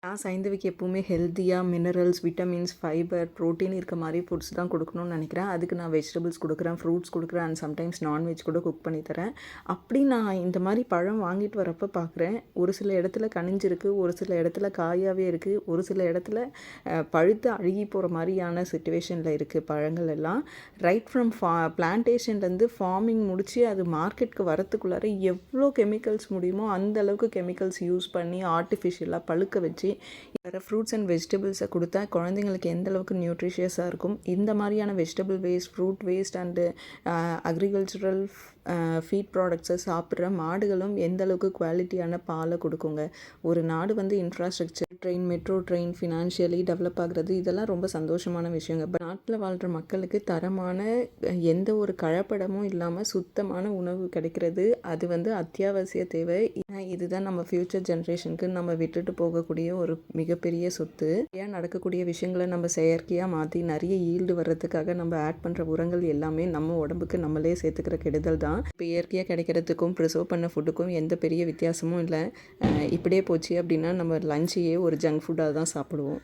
நான் சைந்தவிக்கு எப்போவுமே ஹெல்த்தியாக மினரல்ஸ், விட்டமின்ஸ், ஃபைபர், ப்ரோட்டீன் இருக்க மாதிரி ஃபுட்ஸ் தான் கொடுக்கணும்னு நினைக்கிறேன். அதுக்கு நான் வெஜிடபிள்ஸ் கொடுக்குறேன், ஃப்ரூட்ஸ் கொடுக்குறேன் அண்ட் சம்டைம்ஸ் நான்வெஜ் கூட குக் பண்ணி தரேன். அப்படி நான் இந்த மாதிரி பழம் வாங்கிட்டு வரப்போ பார்க்குறேன், ஒரு சில இடத்துல கனிஞ்சிருக்கு, ஒரு சில இடத்துல காயாகவே இருக்குது, ஒரு சில இடத்துல பழுத்து அழுகி போகிற மாதிரியான சிச்சுவேஷனில் இருக்குது பழங்கள் எல்லாம். ரைட் ஃப்ரம் பிளான்டேஷன்லேருந்து ஃபார்மிங் முடித்து அது மார்க்கெட்டுக்கு வரத்துக்குள்ளார எவ்வளோ கெமிக்கல்ஸ் முடியுமோ அந்த அளவுக்கு கெமிக்கல்ஸ் யூஸ் பண்ணி ஆர்டிஃபிஷியலாக பழுக்க வச்சு வேறு ஃப்ரூட்ஸ் அண்ட் வெஜிடபிள்ஸை கொடுத்தா குழந்தைங்களுக்கு எந்த அளவுக்கு நியூட்ரிஷியஸாக இருக்கும். இந்த மாதிரியான vegetable waste, fruit waste and agricultural feed ப்ராடக்ட்ஸை சாப்பிட்ற மாடுகளும் எந்த அளவுக்கு குவாலிட்டியான பாலை கொடுக்குங்க. ஒரு நாடு வந்து infrastructure, train, metro train, financially develop ஆகுறது இதெல்லாம் ரொம்ப சந்தோஷமான விஷயங்க. பட் நாட்டில் வாழ்கிற மக்களுக்கு தரமான எந்த ஒரு கலப்படமும் இல்லாமல் சுத்தமான உணவு கிடைக்கிறது அது வந்து அத்தியாவசிய தேவை. இதுதான் நம்ம ஃப்யூச்சர் ஜென்ரேஷனுக்கு நம்ம விட்டுட்டு போகக்கூடிய ஒரு மிகப்பெரிய சொத்து. ஏன் நடக்கக்கூடிய விஷயங்களை நம்ம செயற்கையாக மாற்றி நிறைய ஈல்டு வர்றதுக்காக நம்ம ஆட் பண்ணுற உரங்கள் எல்லாமே நம்ம உடம்புக்கு நம்மளே சேர்த்துக்கிற கெடுதல் தான். இப்போ இயற்கையாக கிடைக்கிறதுக்கும் ப்ரிசர்வ் பண்ண ஃபுட்டுக்கும் எந்த பெரிய வித்தியாசமும் இல்லை. இப்படியே போச்சு அப்படின்னா நம்ம லஞ்சையே ஒரு ஜங்க் ஃபுட்டாக தான் சாப்பிடுவோம்.